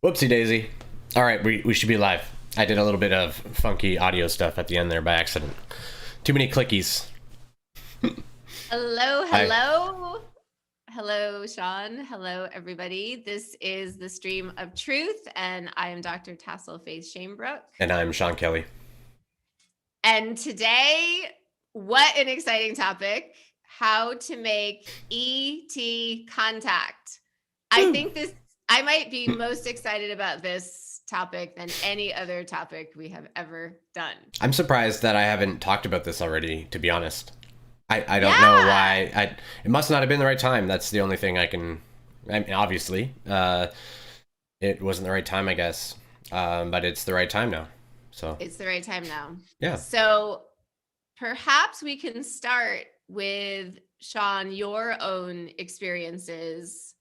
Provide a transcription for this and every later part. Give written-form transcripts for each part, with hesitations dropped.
Whoopsie daisy. All right, we should be live. I did a little bit of funky audio stuff at the end there by accident. Too many clickies. Hello, Hi. hello. Hello, Sean. Hello, everybody. This is the Stream of Truth, and I am Dr. Tassel Faith Shamebrook. And I'm Sean Kelly. And today, what an exciting topic, how to make ET contact. I might be most excited about this topic than any other topic we have ever done. I'm surprised that I haven't talked about this already, to be honest. I don't know Yeah. why. It must not have been the right time. That's the only thing I can. I mean, obviously, it wasn't the right time, I guess. But it's the right time now. So It's the right time now. yeah. So perhaps we can start with Sean, your own experiences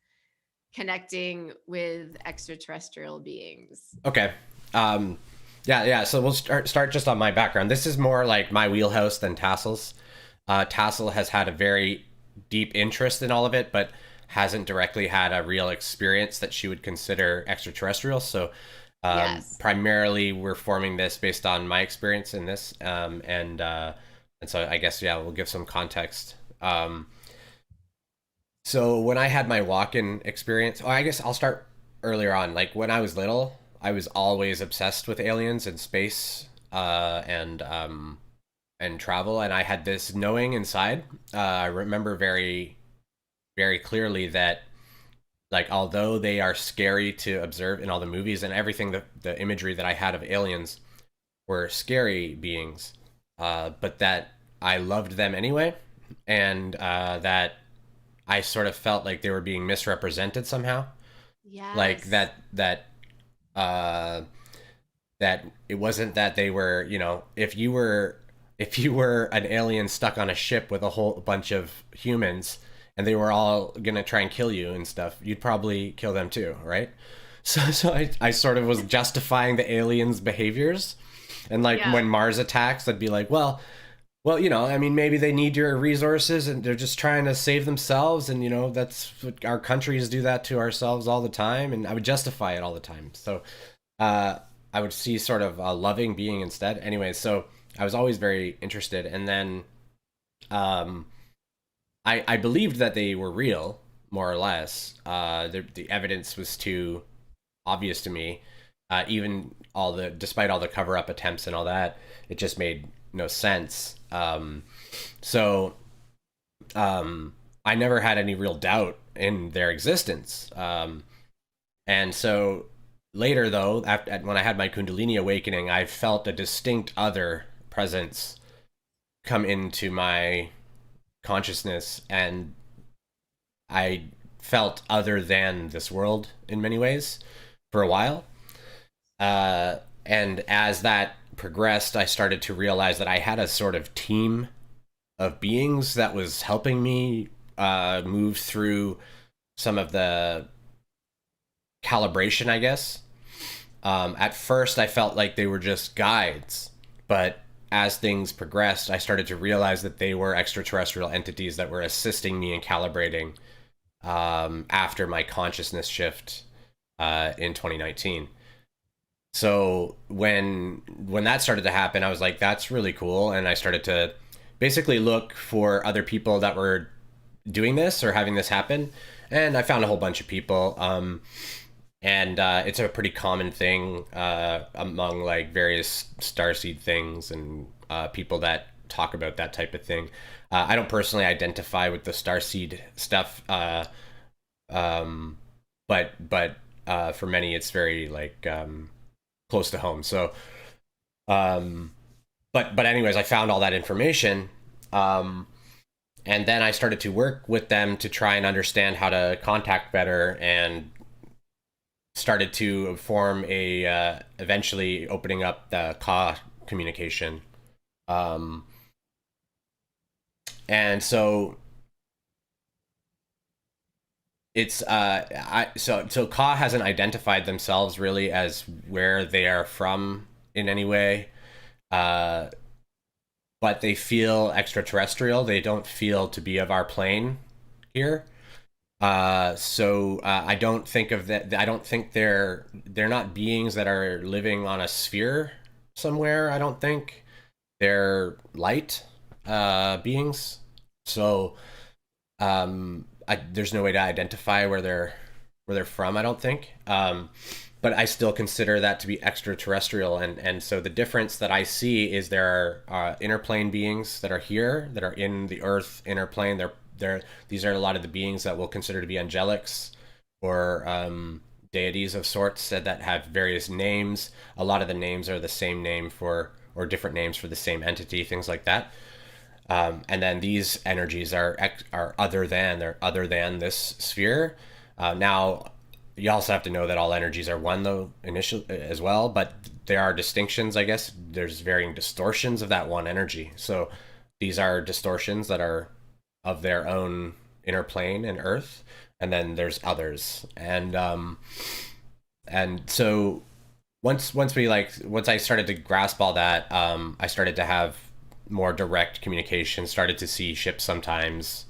connecting with extraterrestrial beings. Okay. Yeah. So we'll start just on my background. This is more like my wheelhouse than Tassel's. Tassel has had a very deep interest in all of it, but hasn't directly had a real experience that she would consider extraterrestrial. So Yes. primarily, we're forming this based on my experience in this, and so I guess yeah, we'll give some context. So when I had my walk-in experience, oh, I guess I'll start earlier on. Like when I was little, I was always obsessed with aliens and space, and travel, and I had this knowing inside. I remember very clearly that like although they are scary to observe in all the movies and everything, the imagery that I had of aliens were scary beings, but that I loved them anyway, and that I sort of felt like they were being misrepresented somehow, like Yes. uh, that it wasn't that they were, if you were an alien stuck on a ship with a whole bunch of humans and they were all gonna try and kill you and stuff, you'd probably kill them too, right? So I sort of was justifying the aliens' behaviors, and like Yeah. when Mars attacks, I'd be like, well, I mean, maybe they need your resources and they're just trying to save themselves, and that's what our countries do that to ourselves all the time, and I would justify it all the time. So uh, I would see sort of a loving being instead. Anyway, so I was always very interested, and then um, I believed that they were real, more or less. The evidence was too obvious to me. Even despite all the cover up attempts and all that, it just made no sense. So I never had any real doubt in their existence. And so later, though, when I had my Kundalini awakening, I felt a distinct other presence come into my consciousness, and I felt other than this world in many ways for a while. And as that progressed, I started to realize that I had a sort of team of beings that was helping me move through some of the calibration, I guess. At first, I felt like they were just guides, but as things progressed, I started to realize that they were extraterrestrial entities that were assisting me in calibrating after my consciousness shift in 2019. So when that started to happen, I was like, that's really cool, and I started to basically look for other people that were doing this or having this happen, and I found a whole bunch of people. And it's a pretty common thing among like various starseed things and people that talk about that type of thing. I don't personally identify with the starseed stuff, um, but for many it's very like close to home. So, um, but anyways, I found all that information, um, and then I started to work with them to try and understand how to contact better, and started to form a eventually opening up the Ka communication. Um, and so it's so Ka hasn't identified themselves really as where they are from in any way. Uh, but they feel extraterrestrial. They don't feel to be of our plane here. I don't think of that. I don't think they're not beings that are living on a sphere somewhere. I don't think they're light beings. So there's no way to identify where they're from. I don't think. But I still consider that to be extraterrestrial, and so the difference that I see is there are interplane beings that are here, that are in the Earth inner plane. These are a lot of the beings that we'll consider to be angelics or deities of sorts that have various names. A lot of the names are the same name for or different names for the same entity, things like that. And then these energies are other than this sphere. Now, you also have to know that all energies are one though initially as well, but there are distinctions. I guess there's varying distortions of that one energy. So these are distortions that are of their own inner plane and Earth, and then there's others, and so once I started to grasp all that, I started to have more direct communication, started to see ships sometimes,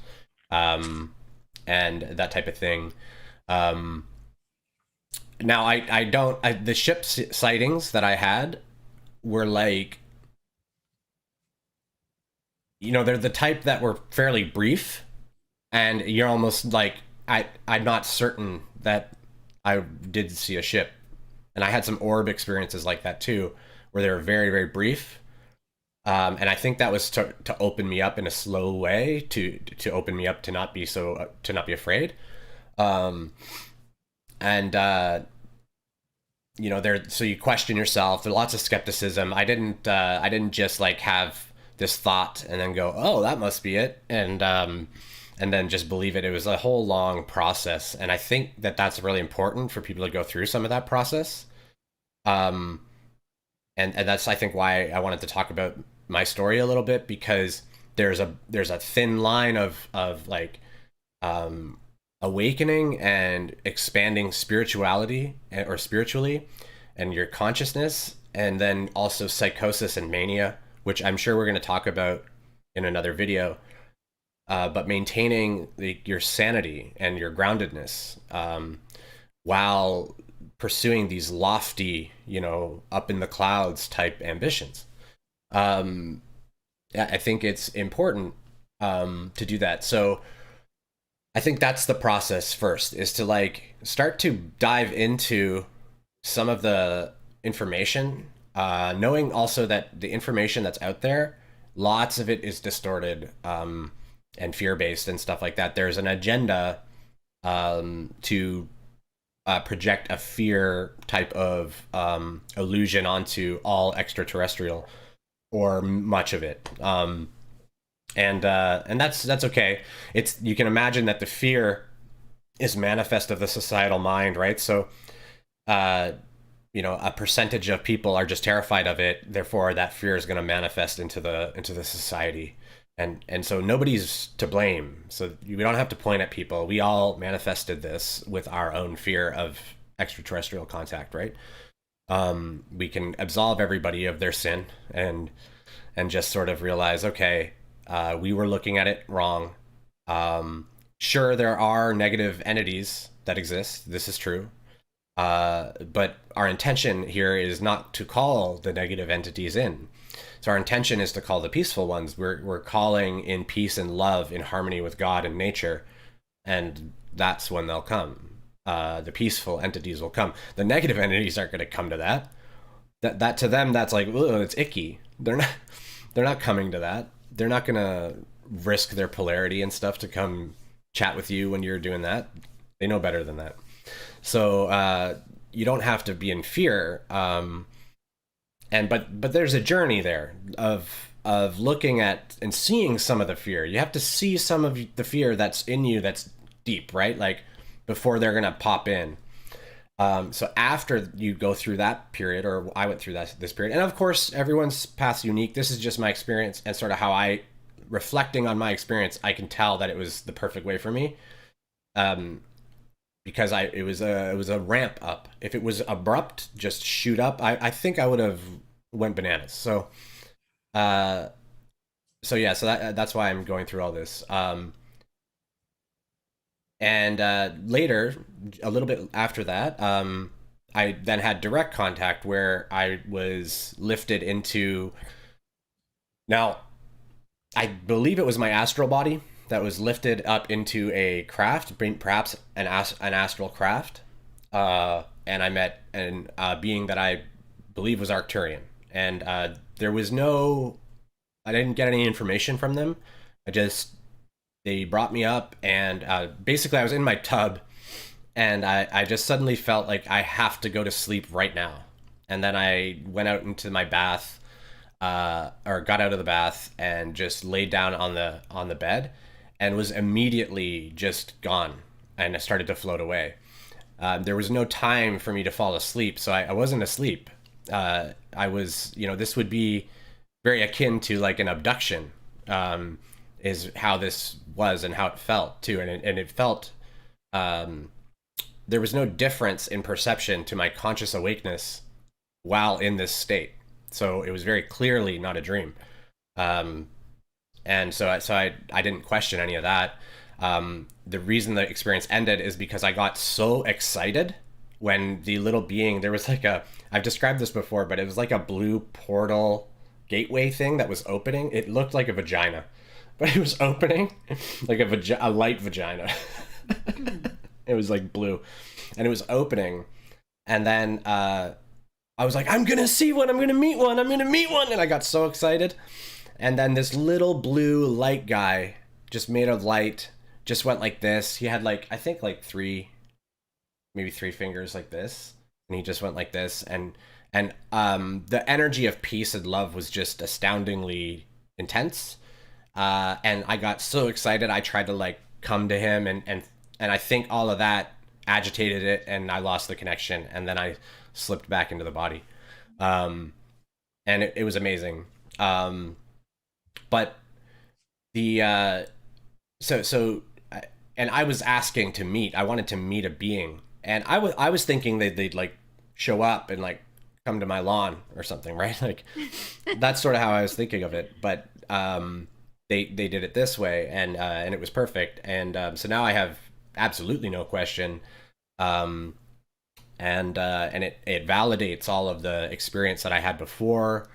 um, and that type of thing. Um, Now I don't the ship sightings that I had were like, they're the type that were fairly brief, and you're almost like I'm not certain that I did see a ship. And I had some orb experiences like that too, where they were very very brief. And I think that was to open me up in a slow way, to open me up to not be to not be afraid. Um, and there, so you question yourself. There's lots of skepticism. I didn't just like have this thought and then go, oh, that must be it, and then just believe it. It was a whole long process, and I think that that's really important for people to go through some of that process. um and that's, I think, why I wanted to talk about my story a little bit, because there's a thin line of like, um awakening and expanding spirituality, or spiritually, and your consciousness, and then also psychosis and mania, which I'm sure we're going to talk about in another video. But maintaining your sanity and your groundedness, while pursuing these lofty, up in the clouds type ambitions. um yeah, I think it's important to do that. So I think that's the process first, is to like start to dive into some of the information, knowing also that the information that's out there, lots of it is distorted, and fear based and stuff like that. There's an agenda, to project a fear type of illusion onto all extraterrestrial, or much of it. And that's okay. It's, you can imagine that the fear is manifest of the societal mind, right? So uh a percentage of people are just terrified of it, therefore that fear is going to manifest into the society. And so nobody's to blame, so we don't have to point at people. We all manifested this with our own fear of extraterrestrial contact, right? We can absolve everybody of their sin, and just sort of realize, okay, we were looking at it wrong. Sure, there are negative entities that exist. This is true. But our intention here is not to call the negative entities in. So our intention is to call the peaceful ones. We're calling in peace and love, in harmony with God and nature, and that's when they'll come. The peaceful entities will come. The negative entities aren't going to come to that. That to them, that's like, ugh, it's icky. They're not coming to that. They're not going to risk their polarity and stuff to come chat with you when you're doing that. They know better than that. So you don't have to be in fear. But there's a journey there of looking at and seeing some of the fear. You have to see some of the fear that's in you, that's deep, right? Like, before they're gonna pop in. So after you go through that period, or I went through this period, and of course everyone's path's unique. This is just my experience, and sort of how reflecting on my experience, I can tell that it was the perfect way for me. Because it was a ramp up. If it was abrupt, just shoot up, I think I would have went bananas. Uh, so yeah, so that's why I'm going through all this. And later, a little bit after that, I then had direct contact where I was lifted into. Now, I believe it was my astral body that was lifted up into a craft, perhaps an astral craft. And I met a being that I believe was Arcturian. And there was no. I didn't get any information from them. I just. They brought me up, and basically, I was in my tub, and I just suddenly felt like I have to go to sleep right now. And then I went out into my bath, or got out of the bath, and just laid down on the bed, and was immediately just gone, and I started to float away. There was no time for me to fall asleep, so I wasn't asleep. I was, this would be very akin to like an abduction, is how this was and how it felt too, and it felt. There was no difference in perception to my conscious awakeness while in this state. So it was very clearly not a dream. Um, and I didn't question any of that. The reason the experience ended is because I got so excited when the little being, there was like I've described this before, but it was like a blue portal gateway thing that was opening. It looked like a vagina, but it was opening like a light vagina. It was like blue, and it was opening, and then I was like, I'm gonna see one, I'm gonna meet one, and I got so excited, and then this little blue light guy, just made of light, just went like this. He had like, I think like maybe three fingers like this, and he just went like this, and the energy of peace and love was just astoundingly intense, and I got so excited. I tried to like come to him, and I think all of that agitated it, and I lost the connection, and then I slipped back into the body, and it was amazing. But the and I was asking to meet. I wanted to meet a being, and I was thinking they'd like show up and like come to my lawn or something, right? Like that's sort of how I was thinking of it. But they did it this way, and it was perfect. And so now I have absolutely no question, and it validates all of the experience that I had before,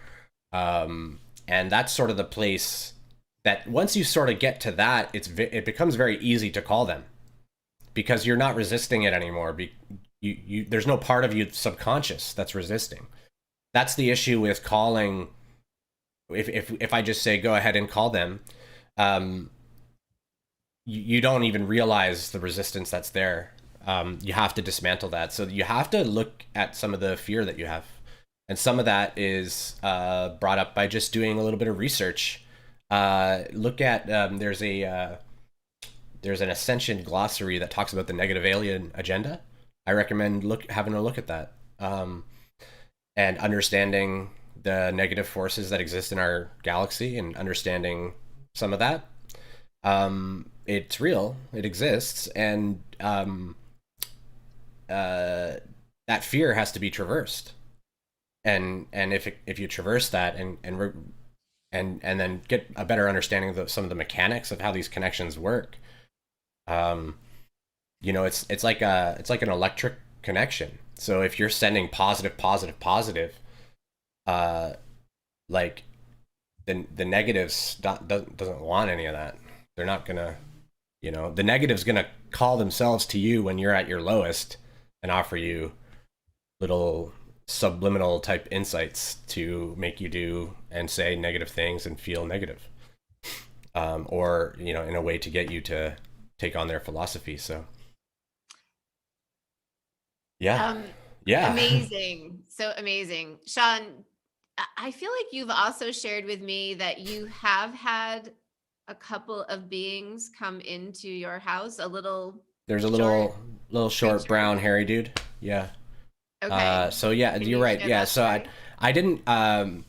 and that's sort of the place that once you sort of get to that, it becomes very easy to call them, because you're not resisting it anymore. There's no part of you subconscious that's resisting. That's the issue with calling. If I just say go ahead and call them, you don't even realize the resistance that's there. You have to dismantle that. So you have to look at some of the fear that you have. And some of that is brought up by just doing a little bit of research. Look at, there's an Ascension glossary that talks about the negative alien agenda. I recommend having a look at that, and understanding the negative forces that exist in our galaxy, and understanding some of that. It's real, it exists, and that fear has to be traversed. And if you traverse that and then get a better understanding of some of the mechanics of how these connections work, it's like an electric connection. So if you're sending positive, like the negatives doesn't want any of that. They're not gonna, the negative's gonna call themselves to you when you're at your lowest and offer you little subliminal type insights to make you do and say negative things and feel negative, or in a way to get you to take on their philosophy. So yeah. Amazing. So amazing. Sean, I feel like you've also shared with me that you have had a couple of beings come into your house. There's a little short brown hairy dude. Yeah. Okay. So yeah, you're right. Yeah. So I didn't, I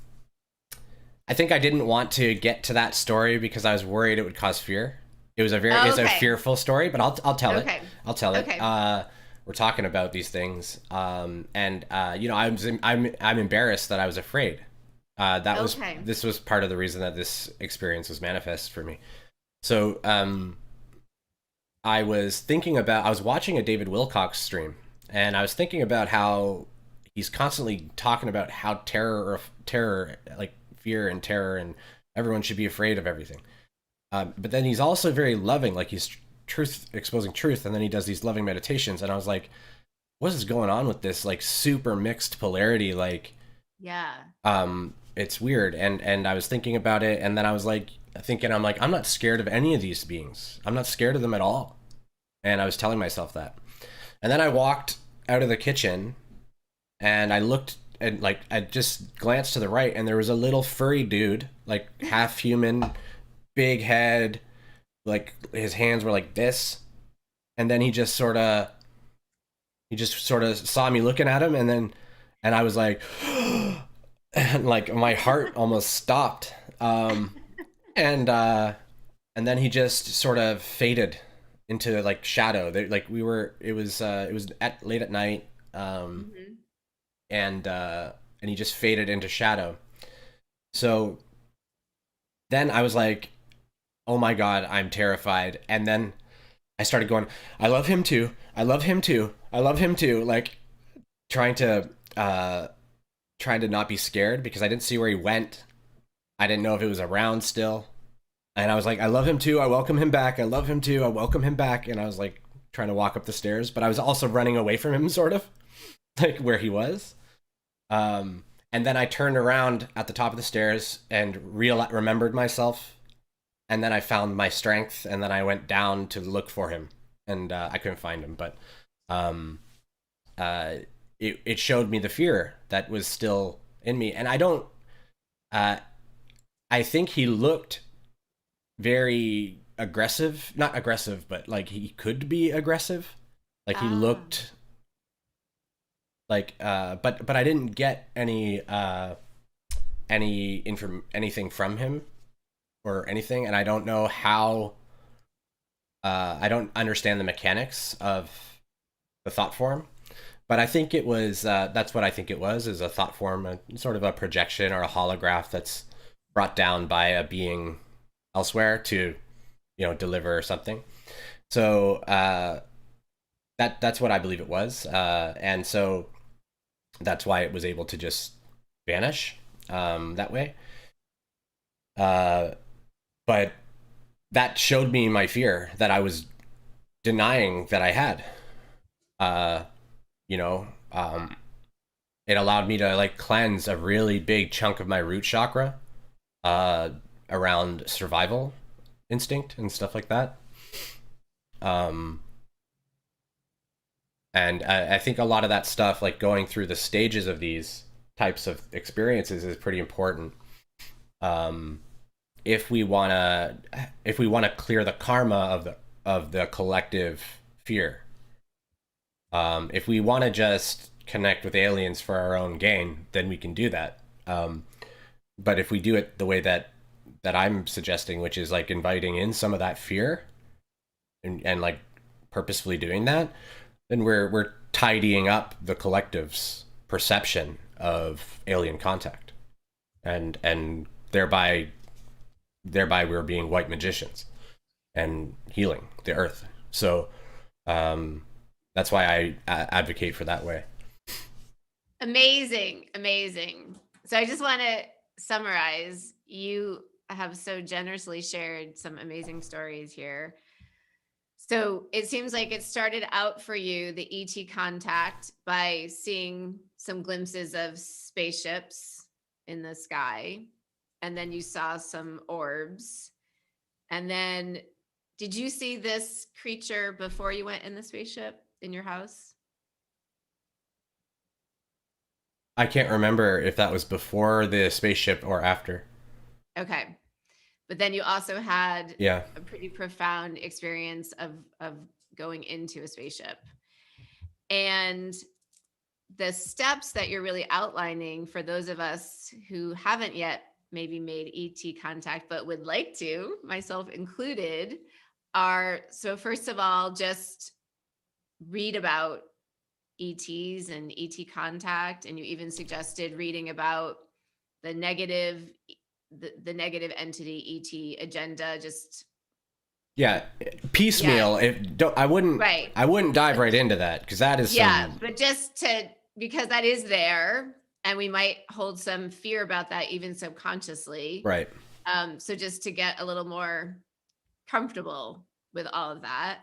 think I didn't want to get to that story because I was worried it would cause fear. It was it's a fearful story, but I'll tell it. I'll tell it. Okay. We're talking about these things. I'm embarrassed that I was afraid. This was part of the reason that this experience was manifest for me. So, I was watching a David Wilcox stream, and I was thinking about how he's constantly talking about how terror, like fear and terror, and everyone should be afraid of everything. But then he's also very loving, like he's truth exposing truth, and then he does these loving meditations, and I was like, what is going on with this like super mixed polarity? Like, Yeah. it's weird, and I was thinking about it, and then I was like thinking, I'm like, I'm not scared of any of these beings. I'm not scared of them at all, and I was telling myself that. And then I walked out of the kitchen and I looked and like I just glanced to the right and there was a little furry dude, like half human, big head, like his hands were like this. And then he just sort of saw me looking at him and I was like and like my heart almost stopped. And and then he just sort of faded into like shadow. Like we were, it was at late at night, Hmm. and he just faded into shadow. So then I was like, oh my god, I'm terrified. And then I started going, I love him too. I love him too. I love him too. Like trying to trying to not be scared because I didn't see where he went. I didn't know if it was around still. And I was like, I love him too. I welcome him back. I love him too. I welcome him back. And I was like trying to walk up the stairs, but I was also running away from him, sort of like where he was. And then I turned around at the top of the stairs and remembered myself. And then I found my strength. And then I went down to look for him, and I couldn't find him. But um, uh, it showed me the fear that was still in me, and I don't. Uh, I think he looked very aggressive, not aggressive, but like he could be aggressive. Like he Ah. looked like but I didn't get anything from him or anything, and I don't know how I don't understand the mechanics of the thought form. But I think it was that's what I think it was, is a thought form, a sort of a projection or a holograph that's brought down by a being elsewhere to, deliver something. So that's what I believe it was, and so that's why it was able to just vanish that way. Uh, but that showed me my fear that I was denying that I had. Uh, you know, it allowed me to like cleanse a really big chunk of my root chakra uh, around survival instinct and stuff like that. Um, and I think a lot of that stuff, like going through the stages of these types of experiences, is pretty important. Um, if we want to clear the karma of the collective fear, if we want to just connect with aliens for our own gain, then we can do that. But if we do it the way that I'm suggesting, which is like inviting in some of that fear and like purposefully doing that, then we're tidying up the collective's perception of alien contact, and thereby we're being white magicians and healing the earth. So um, that's why I advocate for that way. Amazing. Amazing. So I just want to summarize. You have so generously shared some amazing stories here. So it seems like it started out for you, the ET contact, by seeing some glimpses of spaceships in the sky. And then you saw some orbs. And then did you see this creature before you went in the spaceship in your house? I can't remember if that was before the spaceship or after. Okay. But then you also had Yeah. a pretty profound experience of going into a spaceship. And the steps that you're really outlining for those of us who haven't yet maybe made ET contact but would like to, myself included, are, so first of all, just read about ETs and ET contact, and you even suggested reading about the negative the negative entity ET agenda. Just Yeah. piecemeal. Yes. If don't, Right. I wouldn't dive right into that because that is Yeah, some but just to, because that is there, and we might hold some fear about that even subconsciously. right. So just to get a little more comfortable with all of that.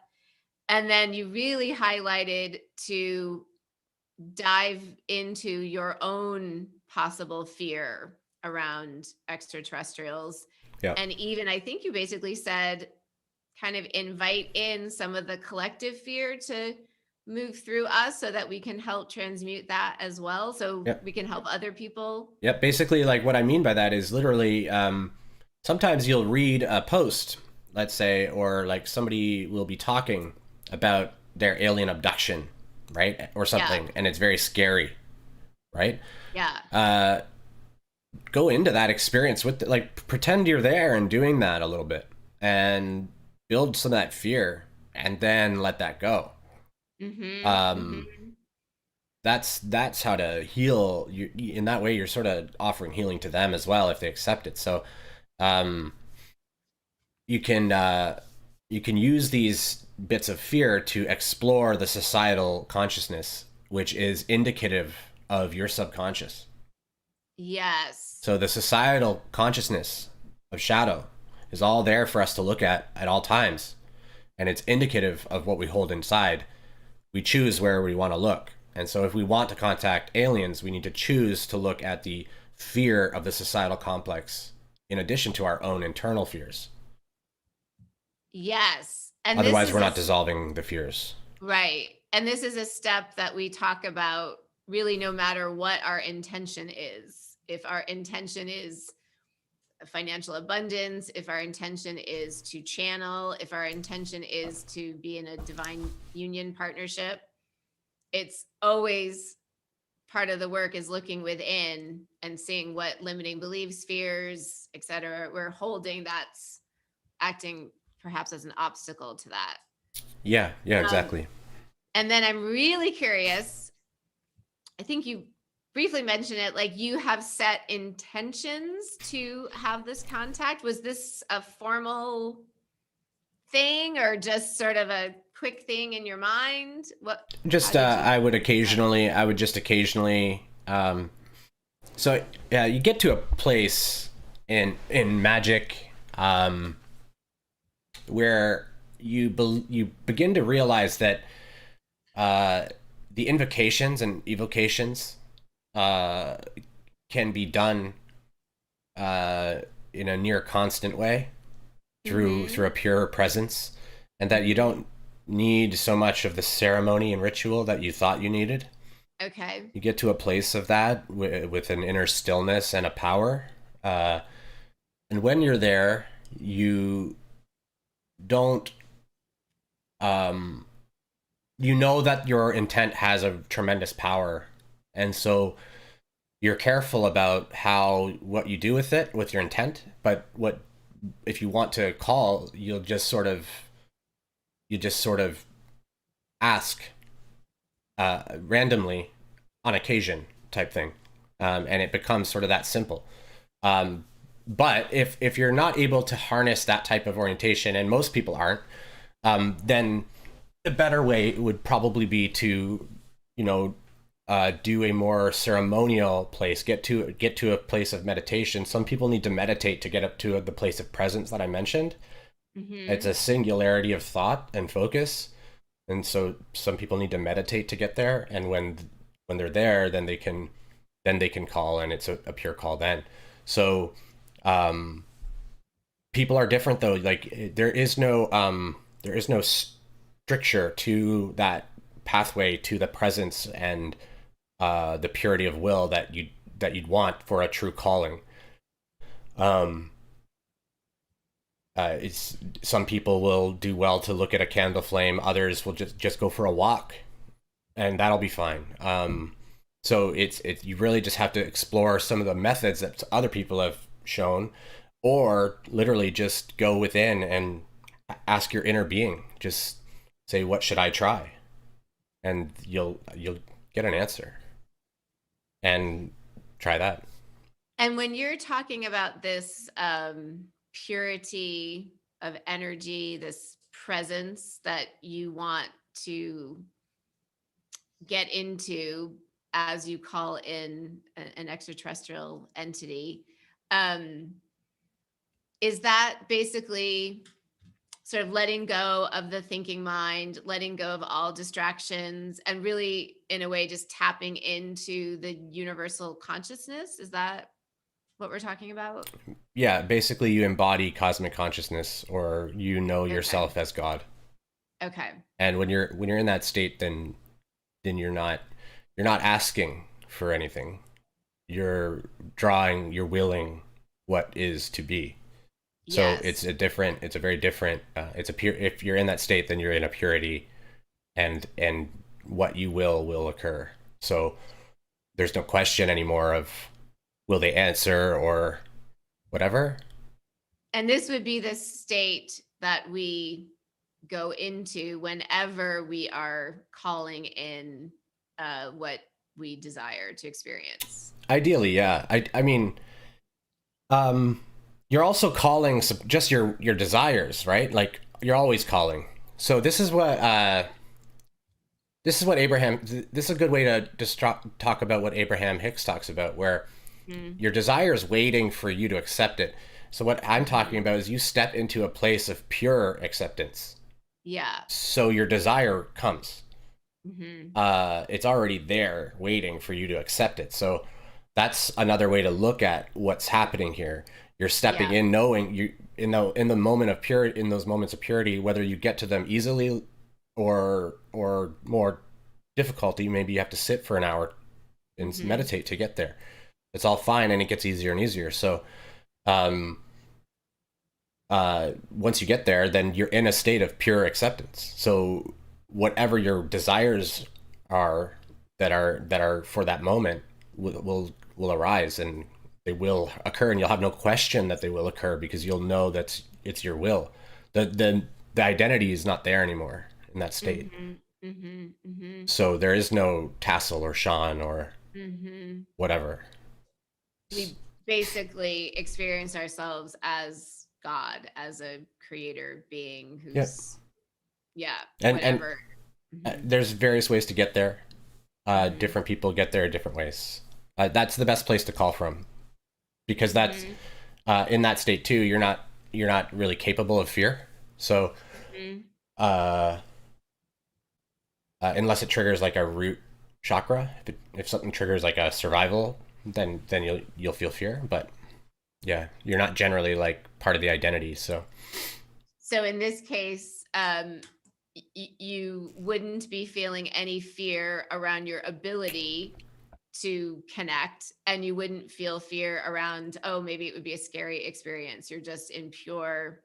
And then you really highlighted to dive into your own possible fear around extraterrestrials. Yeah. And even I think you basically said, kind of invite in some of the collective fear to move through us so that we can help transmute that as well. So Yeah. we can help other people. Yep. Basically, like what I mean by that is literally, sometimes you'll read a post, let's say, or like somebody will be talking about their alien abduction, right, or Yeah. something, and it's very scary, right? Yeah. Go into that experience with like pretend you're there and doing that a little bit, and build some of that fear, and then let that go. Mm-hmm. Um, Mm-hmm. that's how to heal you. In that way, you're sort of offering healing to them as well if they accept it. So um, you can you can use these bits of fear to explore the societal consciousness, which is indicative of your subconscious. Yes. So the societal consciousness of shadow is all there for us to look at all times, and it's indicative of what we hold inside. We choose where we want to look. And so if we want to contact aliens, we need to choose to look at the fear of the societal complex in addition to our own internal fears. Yes. And this Otherwise, is we're a not dissolving the fears. right. And this is a step that we talk about really no matter what our intention is. If our intention is financial abundance, if our intention is to channel, if our intention is to be in a divine union partnership, it's always part of the work is looking within and seeing what limiting beliefs, fears, etc. we're holding that's acting perhaps as an obstacle to that. Yeah, yeah, Um, exactly. and then I'm really curious. I think you briefly mentioned it, like you have set intentions to have this contact. Was this a formal thing or just sort of a quick thing in your mind? How Just did you I would just occasionally so yeah, you get to a place in magic where you begin to realize that uh, the invocations and evocations uh, can be done in a near constant way through Mm-hmm. a pure presence, and that you don't need so much of the ceremony and ritual that you thought you needed. Okay. You get to a place of that with an inner stillness and a power, uh, and when you're there, you don't um, you know that your intent has a tremendous power, and so you're careful about how what you do with it with your intent. But what if you want to call, you just sort of ask randomly on occasion type thing, and it becomes sort of that simple. um, but if you're not able to harness that type of orientation, and most people aren't, then the better way would probably be to, you know, do a more ceremonial place. Get to a place of meditation. Some people need to meditate to get up to the place of presence that I mentioned. It's Mm-hmm. a singularity of thought and focus, and so some people need to meditate to get there. And when they're there, then they can call, and it's a pure call then. So um, people are different though. Like there is no stricture to that pathway to the presence and the purity of will that you'd want for a true calling. Um, it's some people will do well to look at a candle flame. Others will just go for a walk, and that'll be fine. So it's you really just have to explore some of the methods that other people have shown, or literally just go within and ask your inner being. Just say, "What should I try?" And you'll get an answer, and try that. And when you're talking about this purity of energy, this presence that you want to get into as you call in an extraterrestrial entity. Um, is that basically sort of letting go of the thinking mind, letting go of all distractions, and really, in a way, just tapping into the universal consciousness? Is that what we're talking about? Yeah, basically you embody cosmic consciousness, or you know Okay. yourself as God. Okay. And when you're in that state, then you're not asking for anything. You're drawing, you're willing what is to be. So Yes. it's a very different, it's a pure, if you're in that state, then you're in a purity, and what you will occur. So there's no question anymore of will they answer or whatever. And this would be the state that we go into whenever we are calling in what we desire to experience. Ideally, yeah. I mean, um, you're also calling just your desires, right? Like you're always calling. So this is what Abraham. This is a good way to just talk about what Abraham Hicks talks about, where Mm-hmm. your desire is waiting for you to accept it. So what I'm talking Mm-hmm. about is you step into a place of pure acceptance. Yeah. So your desire comes. Mm-hmm. It's already there waiting for you to accept it. So that's another way to look at what's happening here. You're stepping Yeah. in knowing you in the moment of purity, in those moments of purity, whether you get to them easily or more difficulty, maybe you have to sit for an hour and Mm-hmm. meditate to get there. It's all fine, and it gets easier and easier. So um once you get there, then you're in a state of pure acceptance. So whatever your desires are that are for that moment will arise, and they will occur, and you'll have no question that they will occur, because you'll know that it's your will. The identity is not there anymore in that state. Mm-hmm. Mm-hmm. Mm-hmm. So there is no Tassel or Sean or Mm-hmm. whatever. We basically experience ourselves as God, as a creator being Yeah. who's, yeah, And whatever. Mm-hmm. there's various ways to get there. Mm-hmm. Different people get there different ways. That's the best place to call from, because that's Mm-hmm. in that state too. You're not really capable of fear. So Mm-hmm. uh, unless it triggers like a root chakra, if something triggers like a survival, then you'll feel fear. But yeah, you're not generally like part of the identity. So So in this case, you wouldn't be feeling any fear around your ability to connect, and you wouldn't feel fear around, oh, maybe it would be a scary experience. You're just in pure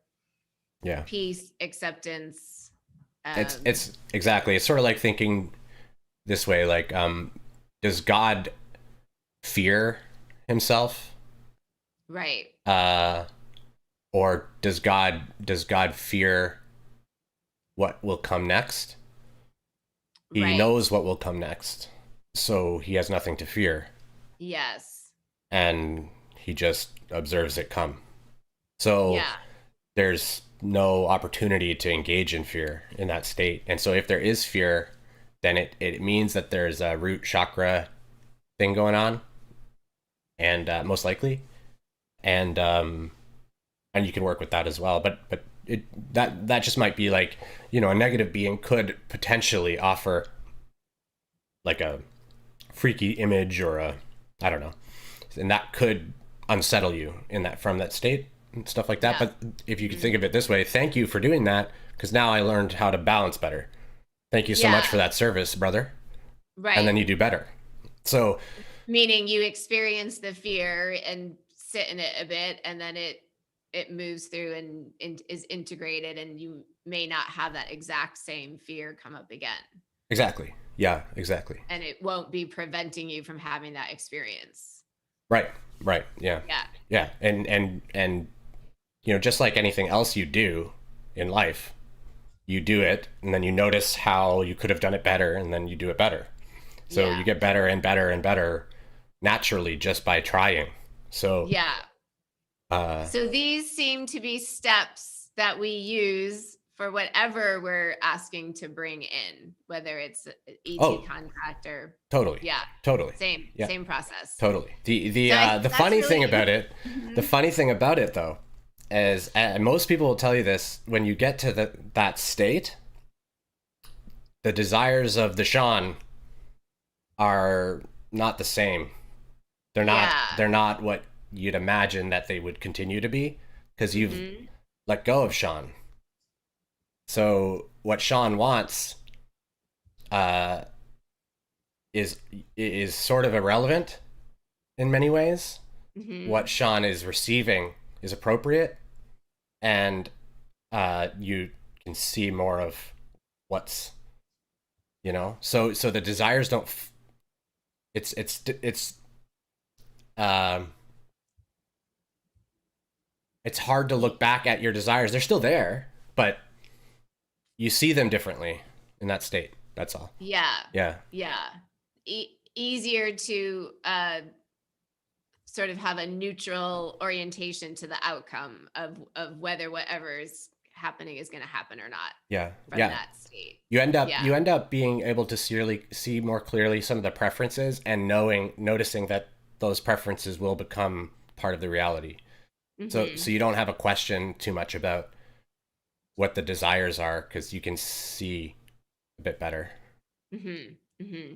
yeah, peace, acceptance. it's exactly. It's sort of like thinking this way. Like, does God fear himself? Right. Uh, or does God fear what will come next? He Right. knows what will come next, so he has nothing to fear, Yes. and he just observes it come. So Yeah. there's no opportunity to engage in fear in that state. And so if there is fear, then it means that there's a root chakra thing going on, and most likely, and you can work with that as well. But that just might be like, a negative being could potentially offer like a freaky image, or a, I don't know, and that could unsettle you in that from that state and stuff like that. Yeah. But if you could Mhm. think of it this way, thank you for doing that, because now I learned how to balance better. Thank you so much for Yeah. that service, brother. And Right. then you do better. So Meaning you experience the fear and sit in it a bit, and then it moves through and is integrated, and you may not have that exact same fear come up again, exactly, yeah, exactly, and it won't be preventing you from having that experience. right, right, yeah, Yeah. yeah, and just like anything else you do in life, you do it, and then you notice how you could have done it better, and then you do it better. So Yeah. you get better and better and better naturally just by trying. So Yeah. uh So these seem to be steps that we use for whatever we're asking to bring in, whether it's ET Oh, contact or totally, yeah, totally, yeah, same process. totally. So I The think that's funny thing really about it, the mhm. funny thing about it though, is most people will tell you this, when you get to that state, the desires of the Sean are not the same. Yeah. They're not what you'd imagine that they would continue to be, because you've Hmm. let go of Sean. So what Sean wants uh, is sort of irrelevant in many ways. What Hmm. Sean is receiving is appropriate, and you can see more of what's, So the desires don't. It's um, it's hard to look back at your desires. They're still there, but you see them differently in that state. That's all. Yeah. Yeah. Yeah. Easier to sort of have a neutral orientation to the outcome of whether whatever's happening is going to happen or not Yeah. from Yeah. that state. Yeah. You end up being able to see more clearly some of the preferences, and noticing that those preferences will become part of the reality. So Hmm. you don't have a question too much about what the desires are, because you can see a bit better. Hmm. Hmm.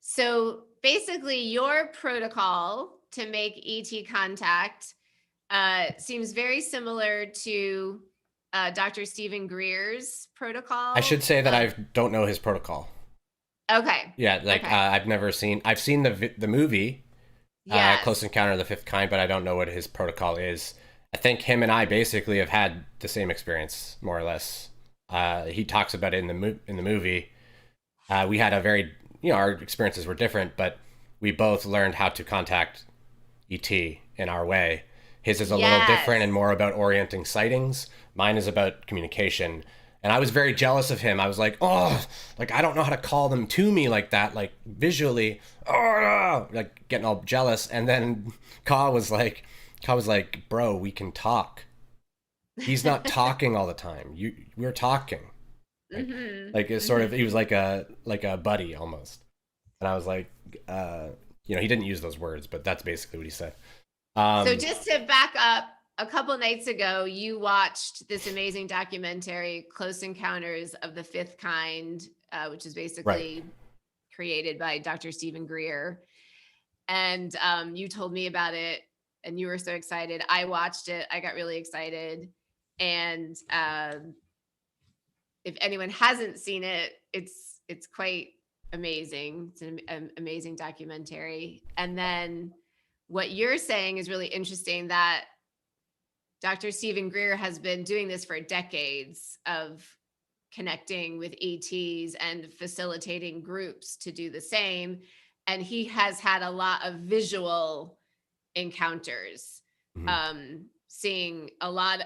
So basically, your protocol to make ET contact seems very similar to Dr. Stephen Greer's I should protocol. say that I don't know his protocol. Okay. Yeah, like Okay. I've seen the movie, Close Yes. Encounter of the Fifth Kind, but I don't know what his protocol is. I think him and I basically have had the same experience, more or less. He talks about it in the movie. We had a very, our experiences were different, but we both learned how to contact ET in our way. His is a little different Yes. and more about orienting sightings. Mine is about communication. And I was very jealous of him. I was like, oh, like I don't know how to call them to me like that, like visually. Oh, like getting all jealous. And then Ka was like, bro, we can talk. He's not talking all the time. We're talking. Like, Hmm. it's sort of, he was Hmm. like a buddy almost. And I was like, he didn't use those words, but that's basically what he said. So Um, just to back up, a couple nights ago, you watched this amazing documentary, Close Encounters of the Fifth Kind, which is right. basically created by Dr. Stephen Greer. And you told me about it, and you were so excited. I watched it. I got really excited. And if anyone hasn't seen it, it's quite amazing. It's an amazing documentary. And then what you're saying is really interesting, that Dr. Stephen Greer has been doing this for decades of connecting with ETs and facilitating groups to do the same. And he has had a lot of visual encounters, Mhm. seeing a lot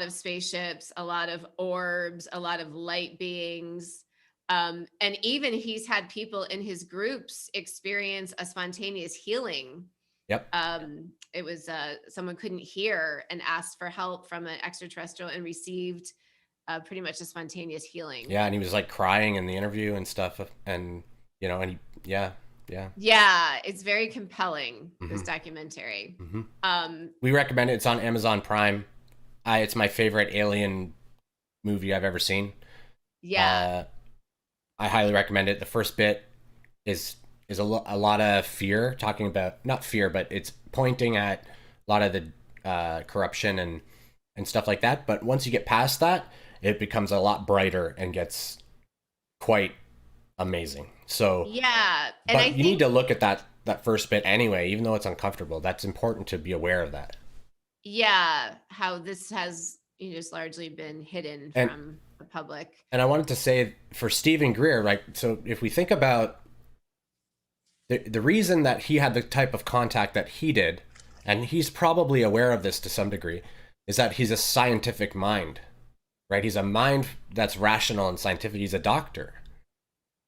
of spaceships, a lot of orbs, a lot of light beings. And even he's had people in his groups experience a spontaneous healing. Yep. It was someone couldn't hear and asked for help from an extraterrestrial and received pretty much a spontaneous healing. Yeah, and he was like crying in the interview and stuff, and yeah, yeah. Yeah, it's very compelling, this Hmm. documentary. Hmm. Um, We recommend it. It's on Amazon Prime. It's my favorite alien movie I've ever seen. yeah, Uh, I highly recommend it. The first bit is a lot of fear, talking about, not fear, but it's pointing at a lot of the corruption and stuff like that. But once you get past that, it becomes a lot brighter and gets quite amazing. So, yeah, and I but you need think to look at that first bit anyway, even though it's uncomfortable. That's important to be aware of that. yeah, how this has just largely been hidden And from the public. I wanted to say for Stephen Greer, right? So if we think about the reason that he had the type of contact that he did, and he's probably aware of this to some degree, is that he's a scientific mind, right? He's a mind that's rational and scientific. He's a doctor,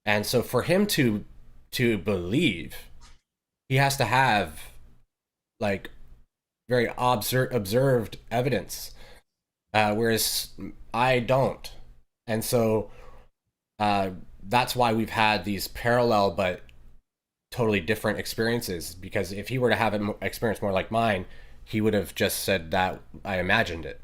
and so for him to believe, he has to have like very observed evidence, whereas I don't. And so uh, that's why we've had these parallel but totally different experiences. Because if he were to have an experience more like mine, he would have just said that I imagined it,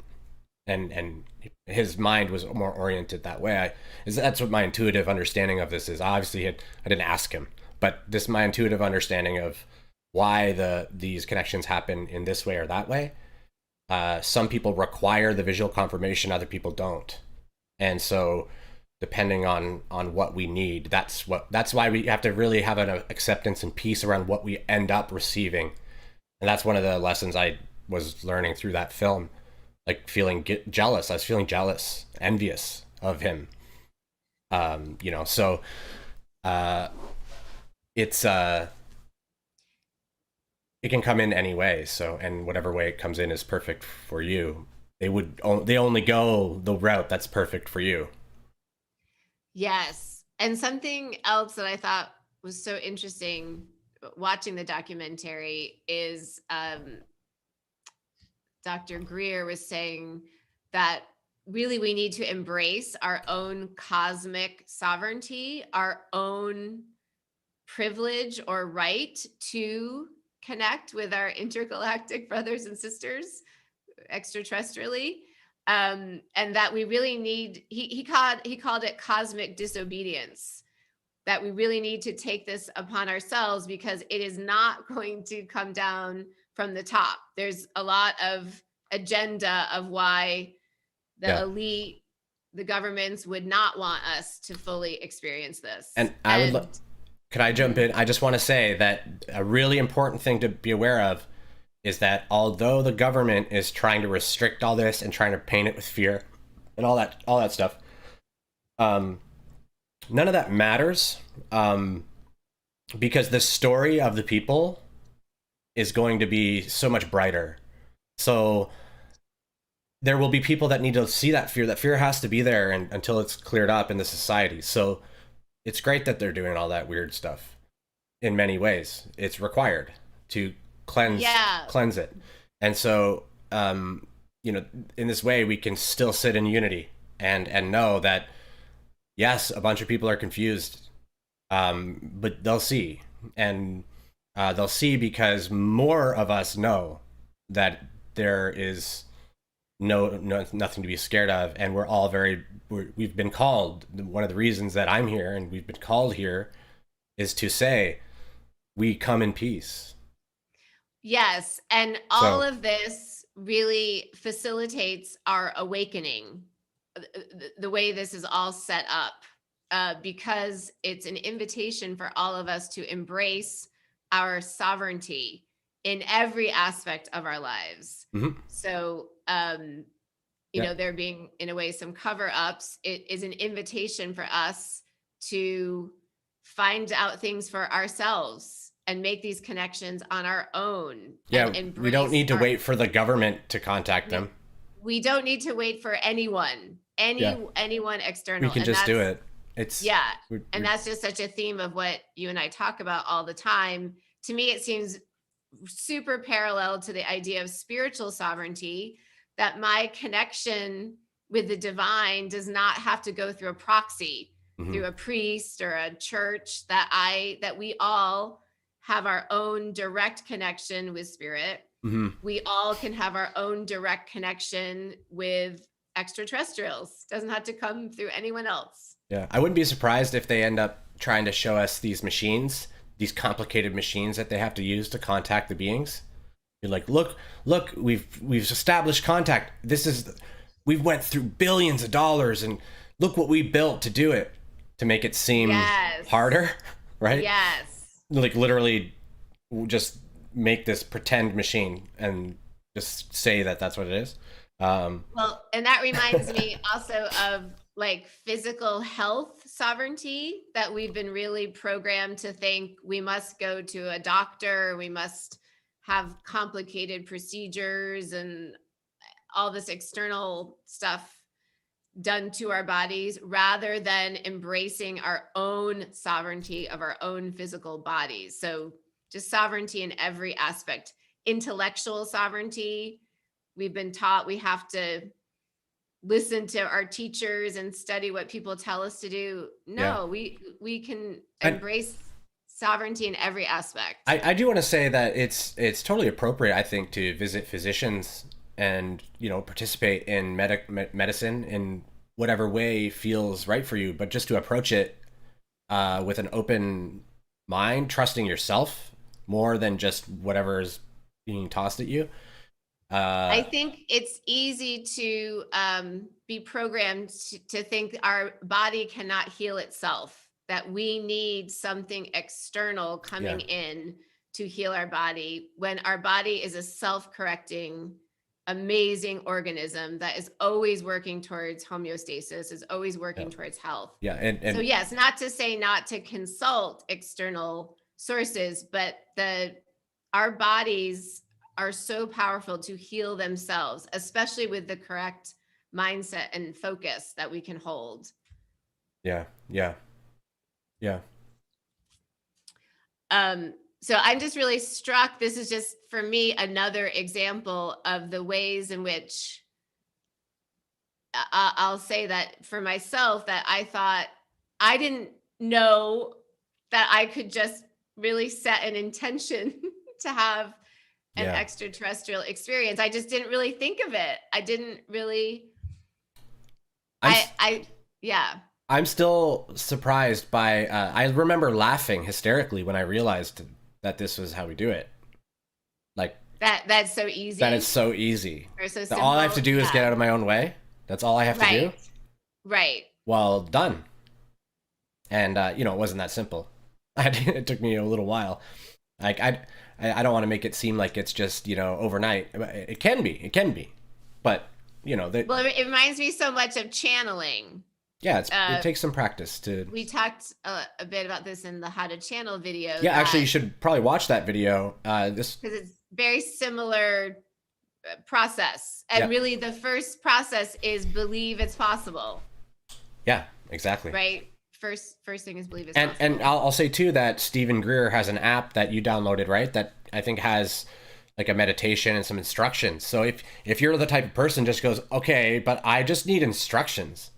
and his mind was more oriented that way. That's what my intuitive understanding of this is. Obviously, I didn't ask him, but this my intuitive understanding of why these connections happen in this way or that way. Some people require the visual confirmation, other people don't, and so depending on what we need, that's why we have to really have an acceptance and peace around what we end up receiving, and that's one of the lessons I was learning through that film. Like feeling jealous, I was feeling jealous, envious of him. So uh, it's it can come in any way. So, and whatever way it comes in is perfect for you. They only go the route that's perfect for you. Yes. And something else that I thought was so interesting watching the documentary is Dr. Greer was saying that really we need to embrace our own cosmic sovereignty, our own privilege or right to connect with our intergalactic brothers and sisters extraterrestrially. And that we really need, he called it cosmic disobedience, that we really need to take this upon ourselves because it is not going to come down from the top. There's a lot of agenda of why the Yeah. elite, the governments would not want us to fully experience this. And could I jump in? I just want to say that a really important thing to be aware of is that although the government is trying to restrict all this and trying to paint it with fear and all that stuff, none of that matters, because the story of the people is going to be so much brighter. So there will be people that need to see that fear. That fear has to be there and, until it's cleared up in the society. So it's great that they're doing all that weird stuff. In many ways, it's required to cleanse it. And so, in this way, we can still sit in unity and know that yes, a bunch of people are confused, but they'll see, and they'll see because more of us know that there is nothing to be scared of, and we've been called. One of the reasons that I'm here and we've been called here is to say we come in peace. Yes. And all of this really facilitates our awakening, the way this is all set up, because it's an invitation for all of us to embrace our sovereignty in every aspect of our lives. Mm-hmm. So, there being, in a way, some cover ups, it is an invitation for us to find out things for ourselves and make these connections on our own. Yeah, we don't need to wait for the government to contact them. We don't need to wait for anyone external. We can just do it. And that's just such a theme of what you and I talk about all the time. To me, it seems super parallel to the idea of spiritual sovereignty, that my connection with the divine does not have to go through a proxy, through a priest or a church, that we all have our own direct connection with spirit. We all can have our own direct connection with extraterrestrials. Doesn't have to come through anyone else. Yeah, I wouldn't be surprised if they end up trying to show us these machines, these complicated machines that they have to use to contact the beings. You're like, look, we've established contact. We've went through billions of dollars, and look what we built to do it, to make it seem harder, right? Yes. Like literally just make this pretend machine and just say that that's what it is. Well, and that reminds me also of like physical health sovereignty, that we've been really programmed to think we must go to a doctor, we must have complicated procedures and all this external stuff done to our bodies, rather than embracing our own sovereignty of our own physical bodies. So just sovereignty in every aspect. Intellectual sovereignty, we've been taught we have to listen to our teachers and study what people tell us to do. Yeah. No, we can And embrace sovereignty in every aspect. I do want to say that it's totally appropriate, I think, to visit physicians and participate in medicine in whatever way feels right for you, but just to approach it with an open mind, trusting yourself more than just whatever is being tossed at you. I think it's easy to be programmed to think our body cannot heal itself, that we need something external coming in to heal our body, when our body is a self-correcting, amazing organism that is always working towards homeostasis, is always working towards health. Yeah. And so yes, not to say not to consult external sources, but our bodies are so powerful to heal themselves, especially with the correct mindset and focus that we can hold. Yeah. Yeah. Yeah. So I'm just really struck. This is just, for me, another example of the ways in which I'll say that for myself, that I thought I didn't know that I could just really set an intention to have an extraterrestrial experience. I just didn't really think of it. I didn't really. I'm still surprised by. I remember laughing hysterically when I realized that this was how we do it. Like that's so easy. That it's so easy. Or so simple. All I have to do is get out of my own way. That's all I have to do. Right. Well, done. And it wasn't that simple. It took me a little while. Like I don't want to make it seem like it's just overnight. It can be, but well, it reminds me so much of channeling. Yeah, it takes some practice to. We talked a bit about this in the How to Channel video. Yeah, actually, you should probably watch that video. Because it's very similar process, and really, the first process is believe it's possible. Yeah, exactly. Right. First thing is believe it's possible. And I'll say too that Stephen Greer has an app that you downloaded, right? That I think has like a meditation and some instructions. So if you're the type of person just goes, okay, but I just need instructions.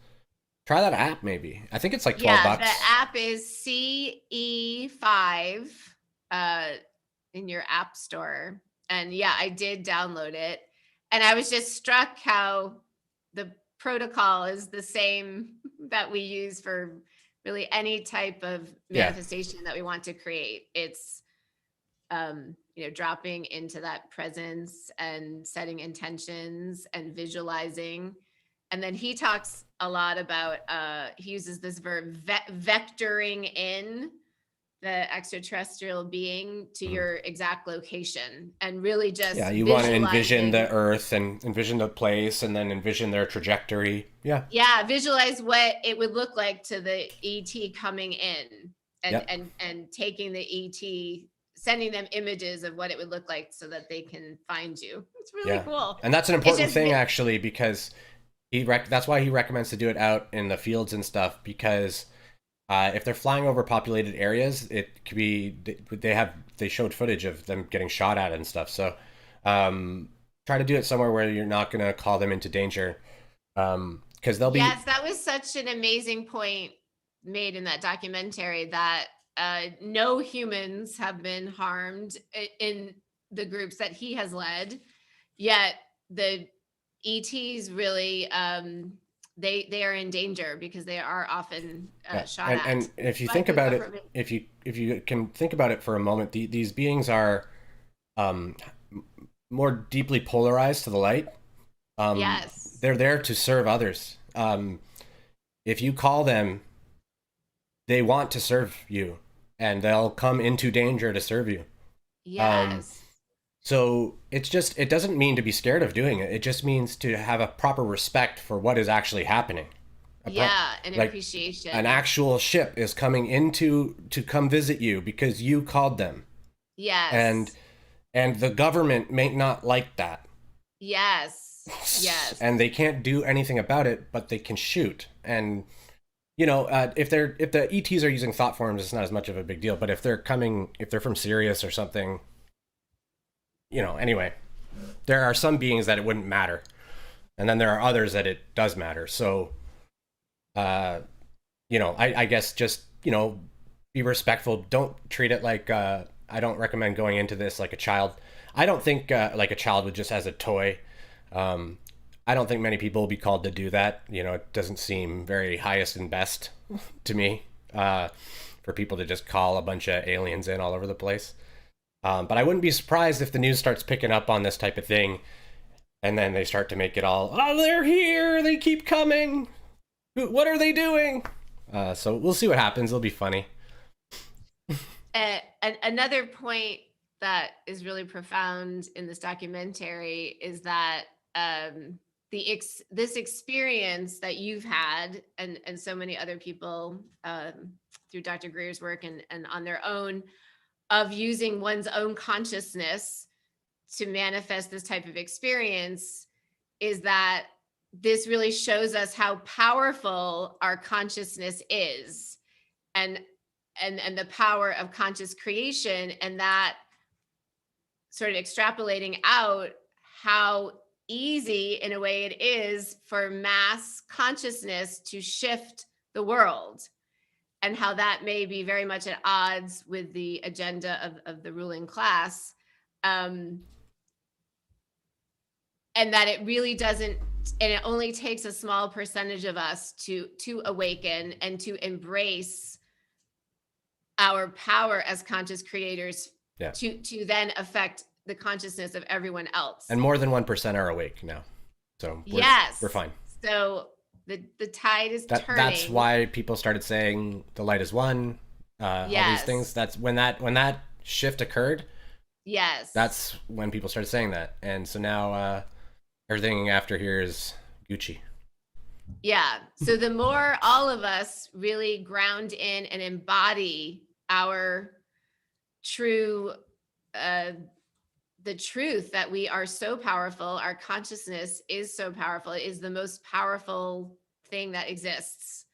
Try that app, maybe. I think it's like $12. Yeah, the app is CE5 in your app store. And yeah, I did download it. And I was just struck how the protocol is the same that we use for really any type of manifestation that we want to create. It's, dropping into that presence and setting intentions and visualizing. And then he talks a lot about, he uses this verb, vectoring in the extraterrestrial being to your exact location, and really just you want to envision the Earth and envision the place and then envision their trajectory. Visualize what it would look like to the ET coming in, and taking the ET, sending them images of what it would look like so that they can find you. It's really cool. And that's an important thing, actually, because that's why he recommends to do it out in the fields and stuff, because if they're flying over populated areas, it could be they showed footage of them getting shot at and stuff. So try to do it somewhere where you're not going to call them into danger, because they'll be. Yes, that was such an amazing point made in that documentary, that no humans have been harmed in the groups that he has led, yet the ETs really they are in danger because they are often shot at. And if you think about it, if you can think about it for a moment, these beings are more deeply polarized to the light. Yes, they're there to serve others. If you call them, they want to serve you, and they'll come into danger to serve you. Yes. So it doesn't mean to be scared of doing it. It just means to have a proper respect for what is actually happening. An appreciation. An actual ship is coming to come visit you because you called them. Yes. And the government may not like that. Yes. Yes. And they can't do anything about it, but they can shoot. And if the ETs are using thought forms, it's not as much of a big deal. But if they're from Sirius or something, anyway, there are some beings that it wouldn't matter. and then there are others that it does matter. So, I guess just be respectful. Don't treat it like I don't recommend going into this like a child. I don't think like a child would just as a toy. Um, I don't think many people will be called to do that. It doesn't seem very highest and best to me for people to just call a bunch of aliens in all over the place. But I wouldn't be surprised if the news starts picking up on this type of thing, and then they start to make it all, oh, they're here, they keep coming. What are they doing? So we'll see what happens. It'll be funny. Another point that is really profound in this documentary is that this experience that you've had, and so many other people through Dr. Greer's work and on their own, of using one's own consciousness to manifest this type of experience, is that this really shows us how powerful our consciousness is, and the power of conscious creation, and that sort of extrapolating out how easy in a way it is for mass consciousness to shift the world, and how that may be very much at odds with the agenda of the ruling class. And that it really doesn't, and it only takes a small percentage of us to awaken and to embrace our power as conscious creators, to then affect the consciousness of everyone else. And more than 1% are awake now. So we're fine. So the tide is turning. That's why people started saying the light is one, all these things. That's when that shift occurred. Yes. That's when people started saying that. And so now everything after here is Gucci. Yeah. So the more all of us really ground in and embody our true, the truth that we are so powerful, our consciousness is so powerful, it is the most powerful thing that exists,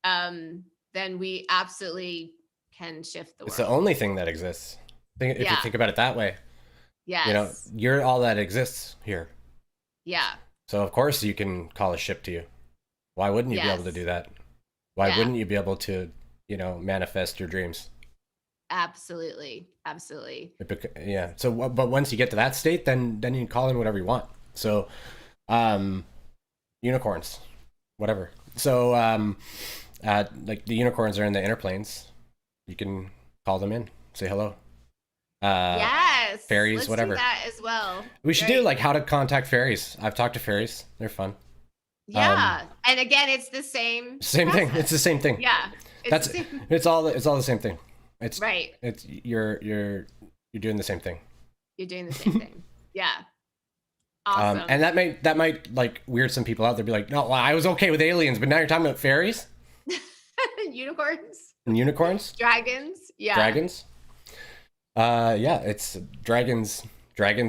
then we absolutely can shift the world. It's the only thing that exists. If you think about it that way. Yes. You're all that exists here. Yeah. So of course you can call a ship to you. Why wouldn't you be able to do that? Why wouldn't you be able to, manifest your dreams? Absolutely. Yeah. So, but once you get to that state, then you can call in whatever you want. So, unicorns, whatever. So, like the unicorns are in the inner planes. You can call them in, say hello. Yes. Fairies, let's whatever. Do that as well. We should do like how to contact fairies. I've talked to fairies. They're fun. Yeah. And again, it's the same thing. It's the same thing. Yeah. It's all the same thing. It's right. It's you're doing the same thing. You're doing the same thing. Yeah. Awesome. And that might like weird some people out. They'll be like, no, well, I was okay with aliens, but now you're talking about fairies? Unicorns? And unicorns? Dragons? Yeah. Dragons? It's dragons.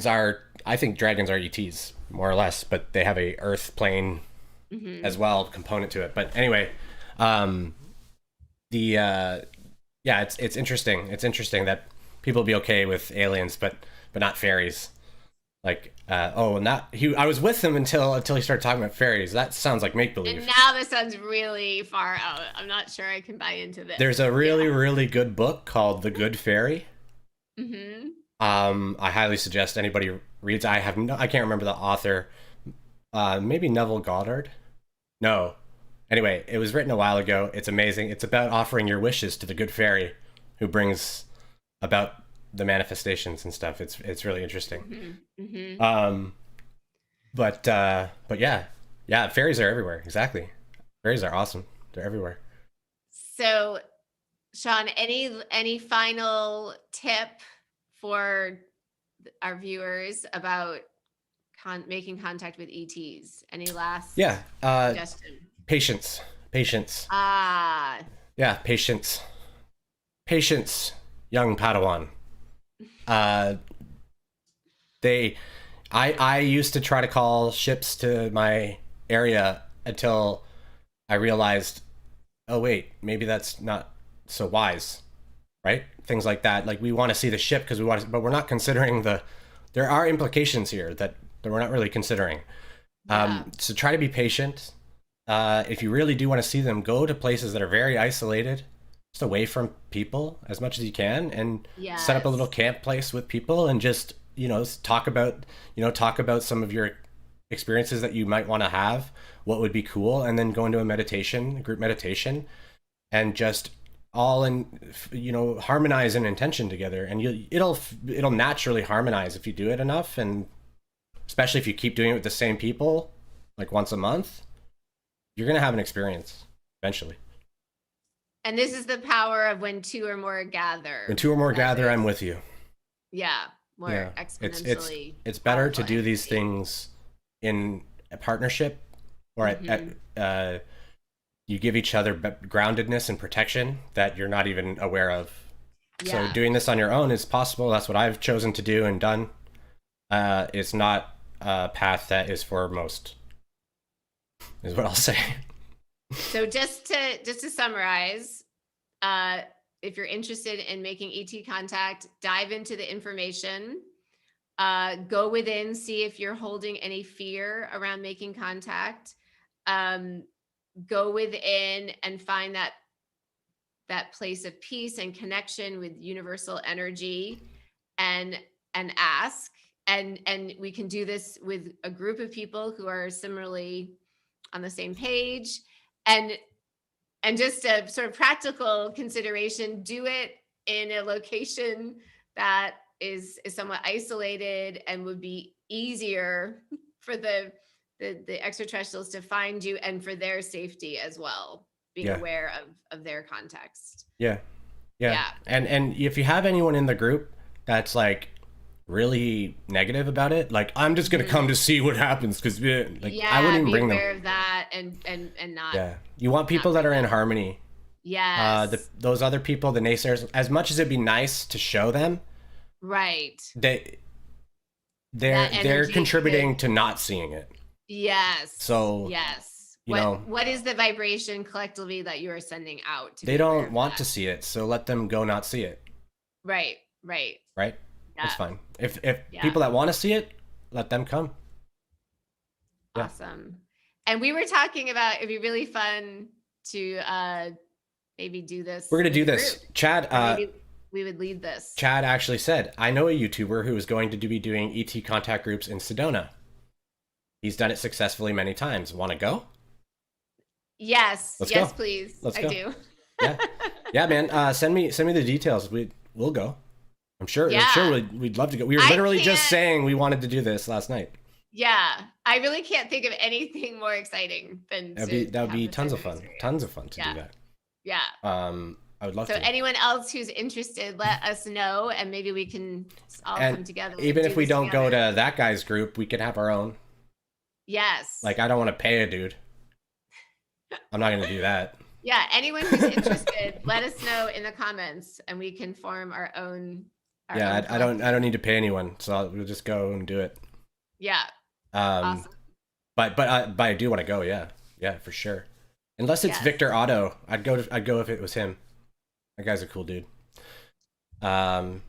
I think dragons are ETs, more or less, but they have a earth plane as well component to it. But anyway, it's interesting. It's interesting that people be okay with aliens, but not fairies. Like, I was with him until he started talking about fairies. That sounds like make believe. And now this sounds really far out. I'm not sure I can buy into this. There's a really good book called The Good Fairy. Mm-hmm. I highly suggest anybody reads. I can't remember the author. Maybe Neville Goddard. No. Anyway, it was written a while ago. It's amazing. It's about offering your wishes to the good fairy, who brings about the manifestations and stuff. It's really interesting. Mm-hmm. Mm-hmm. But yeah, fairies are everywhere. Exactly. Fairies are awesome. They're everywhere. So, Sean, any final tip for our viewers about making contact with ETs? Any last suggestion? Patience. Yeah, patience, young Padawan. I used to try to call ships to my area until I realized, oh wait, maybe that's not so wise, right? Things like that. Like we want to see the ship but we're not considering there are implications here that we're not really considering. Yeah. So try to be patient. If you really do want to see them, go to places that are very isolated, just away from people as much as you can, and set up a little Yes. camp place with people, and just talk about some of your experiences that you might want to have, what would be cool, and then go into a group meditation, and just all in harmonize an intention together, and it'll naturally harmonize if you do it enough, and especially if you keep doing it with the same people like once a month, you're gonna have an experience eventually. And this is the power of when two or more When gather. two or more That gather, I'm is, with you. yeah, Yeah, more it's exponentially it's better to powerful do these energy. things in a partnership, or at Hmm. you give each other groundedness and protection that you're not even aware of. So Yeah. doing this on your own is possible. That's what I've chosen to do and done. It's not a path that is for most, is what I'll say. So just to summarize, uh, if you're interested in making ET contact, dive into the information. Go within, see if you're holding any fear around making contact. Um, Go within and find that place of peace and connection with universal energy, and ask. And we can do this with a group of people who are similarly on the same page. And and just a sort of practical consideration, do it in a location that is somewhat isolated and would be easier for the extraterrestrials to find you, and for their safety as well, being Yeah, aware of their context. yeah, yeah. Yeah. And if you have anyone in the group that's like really negative about it, like I'm just gonna come Mhm. to see what happens, because like I Yeah, wouldn't even be bring them. aware of that, and Yeah, you want not people that bring are in them. harmony. Yes. Those other people, the naysayers, as much as it'd be nice to show them, Right. they That they're energy could. contributing to not seeing it. Yes. So Yes. you What know what is the vibration collectively that you are sending out, to they be aware don't of want that? to see it, so let them go not see it. Right. Right. Right? It's Yeah. fine. If Yeah. people that want to see it, let them come. Yeah, Awesome. And we were talking about it'd be really fun to maybe do we're this gonna with do a group, this. Chad. or maybe we would lead this. Chad actually said, I know a YouTuber who is going to be doing ET contact groups in Sedona. He's done it successfully many times. Want to go? Yes. Let's Yes, go. please. Let's I go. do. Yeah, yeah, man. Send me the details. We'll go. I'm sure Yeah. we'd love to go. We were I literally just can't. saying we wanted to do this last night. Yeah. I really can't think of anything more exciting than to That would have be this type tons of of fun. Tons experience. of fun to do Yeah. that. Yeah. I would love So to. anyone else who's interested, let us know, and maybe we can all And come together and even do if we this don't go together. to that guy's group, we could have our own. Yes. Like, I don't want to pay a dude. I'm not going to do that. Yeah. Anyone who's interested, let us know in the comments, and we can form our Yeah, own I collective. don't need to pay anyone, so we'll just go and do it. Yeah. Um, Awesome. but I do want to go. Yeah, yeah, for sure. Unless it's Yes. Victor Otto, I'd go if it was him. That guy's a cool dude. Um,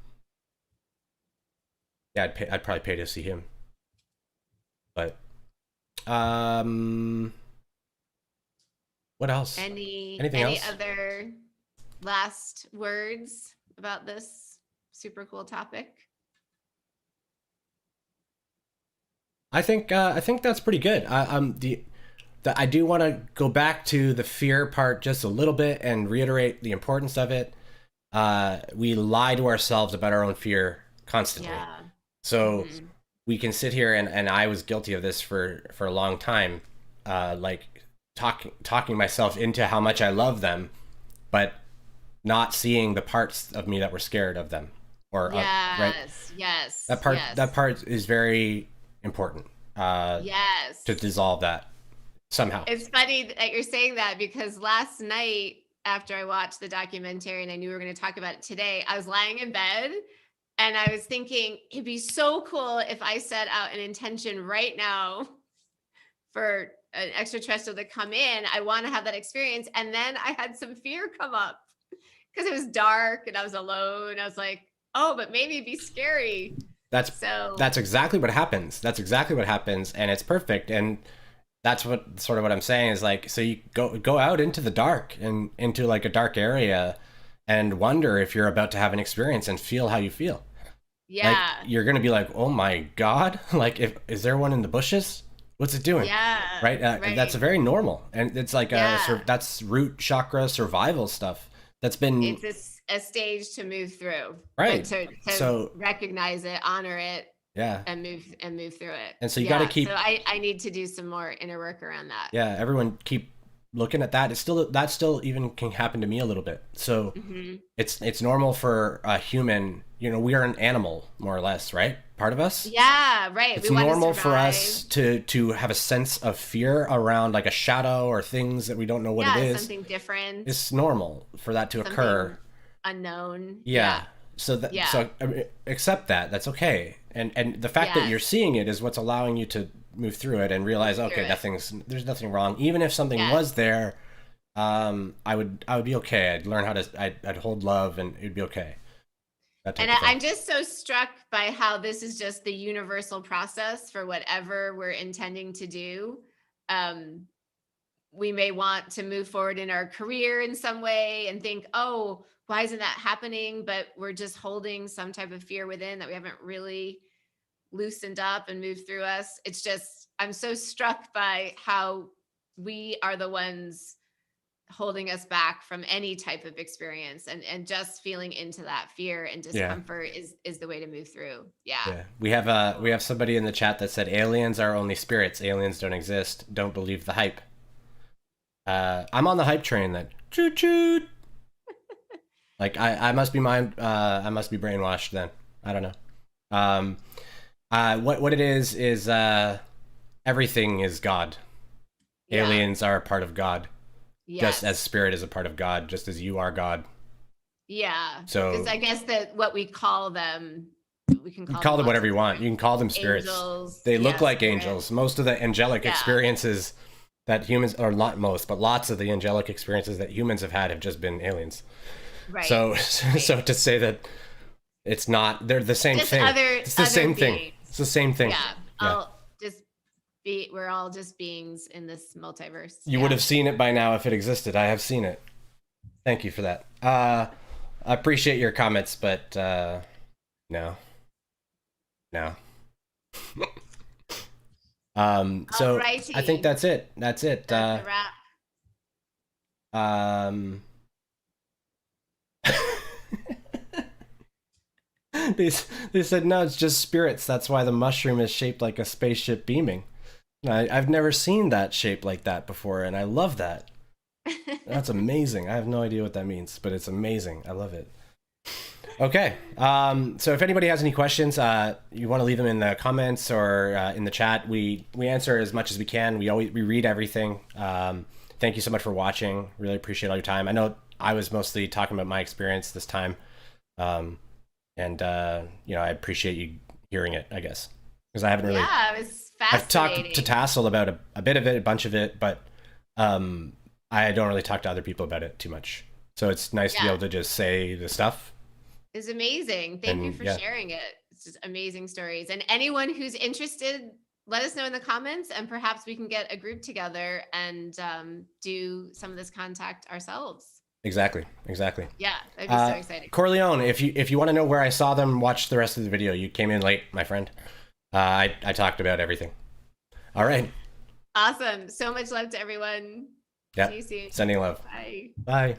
yeah, I'd probably pay to see him. But um, what else? Anything Any else? other last words about this super cool topic? I think that's pretty good. I do want to go back to the fear part just a little bit and reiterate the importance of it. We lie to ourselves about our own fear constantly. Yeah. So Hmm. we can sit here, and I was guilty of this for a long time, like talking myself into how much I love them, but not seeing the parts of me that were scared of them, or right. Yes. Yes. That Yes. part is very important, to Yes. dissolve that somehow. It's funny that you're saying that, because last night, after I watched the documentary and I knew we were going to talk about it today, I was lying in bed and I was thinking it'd be so cool if I set out an intention right now for an extraterrestrial to come in. I want to have that experience. And then I had some fear come up because it was dark and I was alone. I was like, oh, but maybe it'd be scary. That's So that's exactly what happens. That's exactly what happens, and it's perfect. And that's what sort of what I'm saying is like, so you go out into the dark and into like a dark area, and wonder if you're about to have an experience and feel how you feel. Like yeah, you're gonna be like, oh my god, like if is there one in the bushes? What's it doing? yeah, Right? That's right, very normal, and it's like yeah. that's root chakra survival stuff. That's been It's a stage to move through, but right. to So recognize it, honor it, yeah, and move through it. and so you got to Yeah. So keep I need to do some more inner work around that. yeah, everyone keep looking at that. It's still that still even can happen to me a little bit. So Hmm. it's normal for a human. You know, we are an animal more or less, right? Part of us. Yeah, right. We It's want to normal for survive. us to have a sense of fear around like a shadow or things that we don't know what it Yeah, is. something different, It's normal for that to occur. something unknown. Yeah, Yeah. So that yeah, so I mean, accept that. That's okay. And the fact that you're yes. seeing it is what's allowing you to move through it and Move realize through okay, it. there's nothing wrong. Even if something Yes. was there, I would be okay. I'd learn how to I'd hold love and it'd be okay. That And type of thing. I'm just so struck by how this is just the universal process for whatever we're intending to do. Um, we may want to move forward in our career in some way and think, oh, why isn't that happening? But we're just holding some type of fear within that we haven't really loosened up and moved through us. It's just, I'm so struck by how we are the ones holding us back from any type of experience, and just feeling into that fear and Yeah. discomfort is the way to move through. Yeah. Yeah. We have somebody in the chat that said aliens are only spirits. Aliens don't exist. Don't believe the hype. I'm on the hype train then. Choo choo. Like I must be I must be brainwashed then. I don't know. Um, what it is everything is God. Yeah. Aliens are a part of God, just as Yes. spirit is a part of God, just as you are God. Yeah. Because So I guess that what we call them, we can you call call them them lots whatever of you want. different You can call them spirits. angels. They look Yeah. like Spirit. angels. Most of the angelic Yeah. experiences that humans, or not most, but lots of the angelic experiences that humans have had have just been aliens. Right. So Right. so to say that it's not, they're the same Just thing. It's the other same thing. It's the beings. same thing. Yeah. Yeah. I'll just we're all just beings in this multiverse. You would Yeah. have seen it by now if it existed. I have seen it. Thank you for that. I appreciate your comments, but no, no. All So I think righty. that's it. That's it. That's a wrap. Um, they they said no, it's just spirits. That's why the mushroom is shaped like a spaceship beaming. I've never seen that shape like that before, and I love that. That's amazing. I have no idea what that means, but it's amazing. I love it. Okay. So if anybody has any questions, you want to leave them in the comments or in the chat. We answer as much as we can. We read everything. Thank you so much for watching. Really appreciate all your time. I know I was mostly talking about my experience this time, and I appreciate you hearing it. I guess because I haven't really. Yeah, it was I've talked to fascinating. Tassel about a bit of it, a bunch of it, but I don't really talk to other people about it too much. So it's nice to be Yeah, able to just say the stuff. it's amazing. Thank you And for yeah, sharing it. It's just amazing stories. And anyone who's interested, let us know in the comments, and perhaps we can get a group together and do some of this contact ourselves. exactly, exactly. Yeah, that'd be so exciting. Corleone, if you want to know where I saw them, watch the rest of the video. You came in late, my friend. I talked about everything. All right. Awesome. So much love to everyone. Yeah. See you soon. Sending love. Bye. Bye.